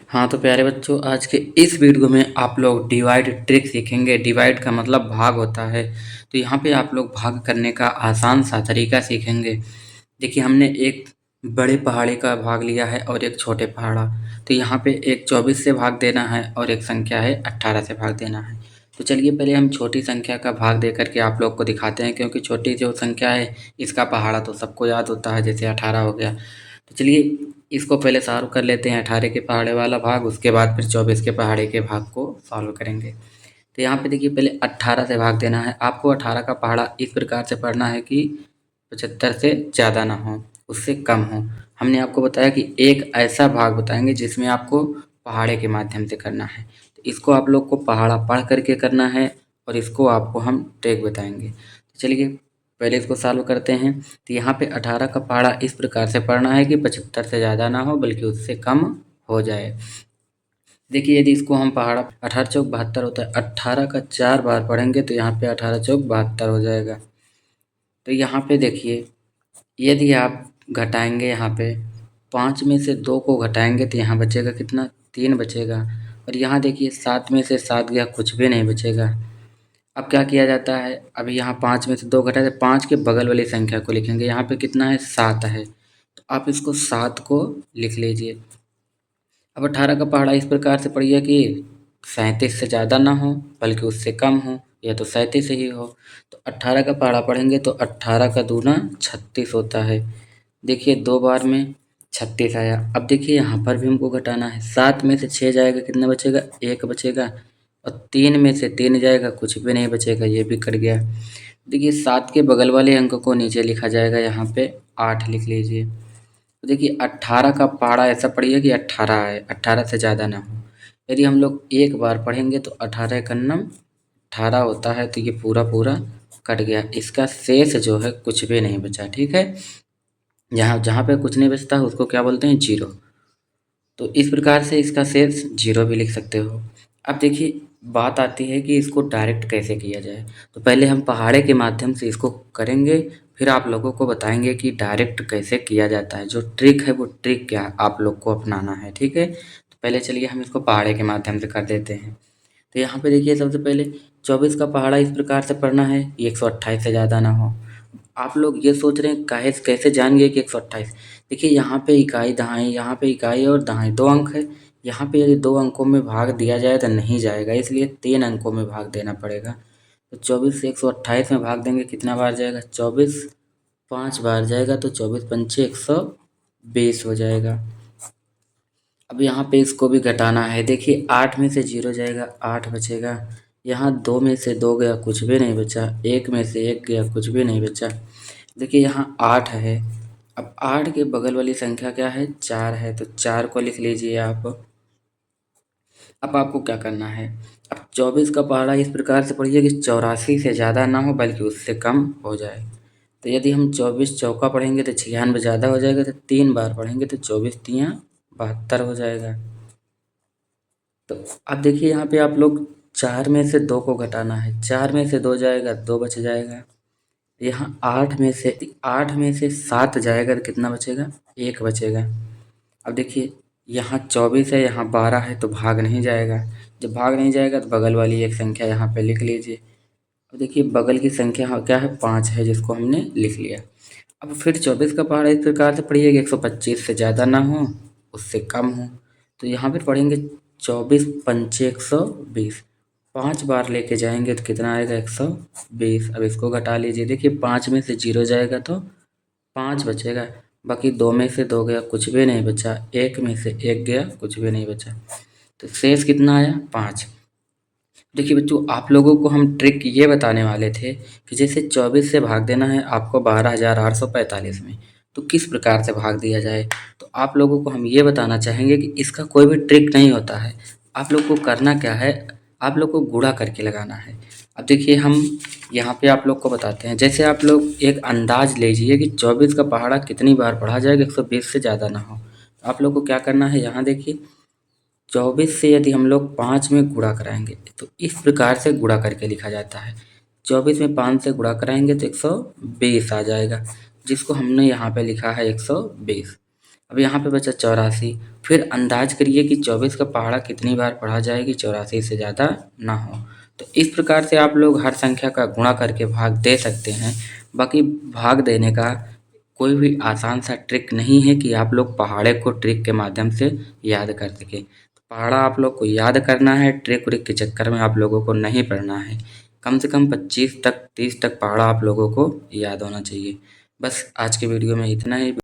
हाँ तो प्यारे बच्चों, आज के इस वीडियो में आप लोग डिवाइड ट्रिक सीखेंगे। डिवाइड का मतलब भाग होता है। तो यहाँ पे आप लोग भाग करने का आसान सा तरीका सीखेंगे। देखिए, हमने एक बड़े पहाड़ी का भाग लिया है और एक छोटे पहाड़ा। तो यहाँ पे एक 24 से भाग देना है और एक संख्या है 18 से भाग देना है। तो चलिए पहले हम छोटी संख्या का भाग दे करके आप लोग को दिखाते हैं, क्योंकि छोटी जो संख्या है इसका पहाड़ा तो सबको याद होता है, जैसे 18 हो गया। तो चलिए इसको पहले सॉल्व कर लेते हैं, 18 के पहाड़े वाला भाग, उसके बाद फिर 24 के पहाड़े के भाग को सॉल्व करेंगे। तो यहाँ पे देखिए, पहले 18 से भाग देना है आपको। 18 का पहाड़ा इस प्रकार से पढ़ना है कि 75 से ज़्यादा ना हो, उससे कम हो। हमने आपको बताया कि एक ऐसा भाग बताएंगे जिसमें आपको पहाड़े के माध्यम से करना है। तो इसको आप लोग को पहाड़ा पढ़ करके करना है और इसको आपको हम ट्रिक बताएंगे। तो चलिए पहले इसको सॉल्व करते हैं। तो यहाँ पे 18 का पहाड़ा इस प्रकार से पढ़ना है कि 75 से ज़्यादा ना हो बल्कि उससे कम हो जाए। देखिए, यदि इसको हम पहाड़ा 18 चौक 72 होता है, 18 का 4 बार पढ़ेंगे तो यहाँ पे 18 चौक 72 हो जाएगा। तो यहाँ पे देखिए, यदि आप घटाएंगे, यहाँ पे 5 में से 2 को घटाएंगे तो यहाँ बचेगा कितना, 3 बचेगा। और यहाँ देखिए 7 में से 7 गया, कुछ भी नहीं बचेगा। अब क्या किया जाता है, अब यहाँ 5 में से 2 घटा दे, 5 के बगल वाली संख्या को लिखेंगे। यहाँ पे कितना है, 7 है, तो आप इसको 7 को लिख लीजिए। अब 18 का पहाड़ा इस प्रकार से पढ़िए कि 37 से ज़्यादा ना हो बल्कि उससे कम हो, या तो 37 ही हो। तो 18 का पहाड़ा पढ़ेंगे तो 18 का दूना 36 होता है। देखिए 2 बार में 36 आया। अब देखिए यहाँ पर भी हमको घटाना है। 7 में से 6 जाएगा, कितना बचेगा, 1 बचेगा। और 3 में से 3 जाएगा, कुछ भी नहीं बचेगा, ये भी कट गया। देखिए 7 के बगल वाले अंक को नीचे लिखा जाएगा, यहाँ पे 8 लिख लीजिए। तो देखिए 18 का पहाड़ा ऐसा पढ़िए कि 18 है, 18 से ज़्यादा ना हो। यदि हम लोग एक बार पढ़ेंगे तो 18 का नम 18 होता है, तो ये पूरा पूरा कट गया। इसका शेष जो है कुछ भी नहीं बचा, ठीक है। जहाँ जहाँ पे कुछ नहीं बचता है उसको क्या बोलते हैं, जीरो। तो इस प्रकार से इसका शेष जीरो भी लिख सकते हो। अब देखिए बात आती है कि इसको डायरेक्ट कैसे किया जाए। तो पहले हम पहाड़े के माध्यम से इसको करेंगे, फिर आप लोगों को बताएंगे कि डायरेक्ट कैसे किया जाता है। जो ट्रिक है वो ट्रिक क्या आप लोग को अपनाना है, ठीक है। तो पहले चलिए हम इसको पहाड़े के माध्यम से कर देते हैं। तो यहाँ पे देखिए, सबसे पहले 24 का पहाड़ा इस प्रकार से पढ़ना है, 128 से ज़्यादा ना हो। आप लोग ये सोच रहे हैं काहे कैसे जान गए कि 128। देखिए यहाँ पे इकाई दहाई, यहाँ पे इकाई और दहाई 2 अंक है। यहाँ पे यदि 2 अंकों में भाग दिया जाए तो नहीं जाएगा, इसलिए 3 अंकों में भाग देना पड़ेगा। तो 24 से 128 में भाग देंगे, कितना बार जाएगा, 24 5 बार जाएगा, तो 24 पंचे 120 हो जाएगा। अब यहाँ पे इसको भी घटाना है। देखिए 8 में से 0 जाएगा, 8 बचेगा। यहाँ 2 में से 2 गया, कुछ भी नहीं बचा। 1 में से 1 गया, कुछ भी नहीं बचा। देखिए यहाँ 8 है। अब 8 के बगल वाली संख्या क्या है, 4 है, तो 4 को लिख लीजिए आप। अब आपको क्या करना है, अब 24 का पहाड़ा इस प्रकार से पढ़िए कि 84 से ज़्यादा ना हो बल्कि उससे कम हो जाए। तो यदि हम 24 चौका पढ़ेंगे तो 96 ज़्यादा हो जाएगा, तो 3 बार पढ़ेंगे तो 24 तियाँ 72 हो जाएगा। तो अब देखिए यहाँ पे आप लोग 4 में से 2 को घटाना है। 4 में से 2 जाएगा, 2 बच जाएगा। यहाँ 8 में से 7 जाएगा तो कितना बचेगा, 1 बचेगा। अब देखिए यहाँ 24 है, यहाँ 12 है, तो भाग नहीं जाएगा। जब भाग नहीं जाएगा तो बगल वाली एक संख्या यहाँ पे लिख लीजिए। अब देखिए बगल की संख्या क्या है, 5 है, जिसको हमने लिख लिया। अब फिर 24 का पहाड़ा इस प्रकार से पढ़िए कि 125 से ज़्यादा ना हो उससे कम हो। तो यहाँ पे पढ़ेंगे 24 पंचे 120, 5 बार लेके जाएंगे तो कितना आएगा, 120। अब इसको घटा लीजिए। देखिए 5 में से 0 जाएगा तो 5 बचेगा, बाकी 2 में से 2 गया, कुछ भी नहीं बचा। 1 में से 1 गया, कुछ भी नहीं बचा। तो शेष कितना आया, 5। देखिए बच्चों, आप लोगों को हम ट्रिक ये बताने वाले थे कि जैसे 24 से भाग देना है आपको 12,845 में, तो किस प्रकार से भाग दिया जाए। तो आप लोगों को हम ये बताना चाहेंगे कि इसका कोई भी ट्रिक नहीं होता है। आप लोग को करना क्या है, आप लोग को गुणा करके लगाना है। अब देखिए हम यहाँ पे आप लोग को बताते हैं। जैसे आप लोग एक अंदाज लीजिए कि 24 का पहाड़ा कितनी बार पढ़ा जाएगा, 120 से ज़्यादा ना हो। तो आप लोग को क्या करना है, यहाँ देखिए 24 से यदि हम लोग 5 में गुणा कराएंगे तो इस प्रकार से गुणा करके लिखा जाता है। 24 में 5 से गुणा कराएंगे तो 120 आ जाएगा, जिसको हमने यहाँ पे लिखा है 120। अब यहाँ पे बचा 84। फिर अंदाज करिए कि 24 का पहाड़ा कितनी बार पढ़ा जाए कि 84 से ज़्यादा ना हो। तो इस प्रकार से आप लोग हर संख्या का गुणा करके भाग दे सकते हैं। बाकी भाग देने का कोई भी आसान सा ट्रिक नहीं है कि आप लोग पहाड़े को ट्रिक के माध्यम से याद कर सकें। पहाड़ा आप लोग को याद करना है, ट्रिक व्रिक के चक्कर में आप लोगों को नहीं पढ़ना है। कम से कम 25 तक 30 तक पहाड़ा आप लोगों को याद होना चाहिए। बस आज के वीडियो में इतना ही।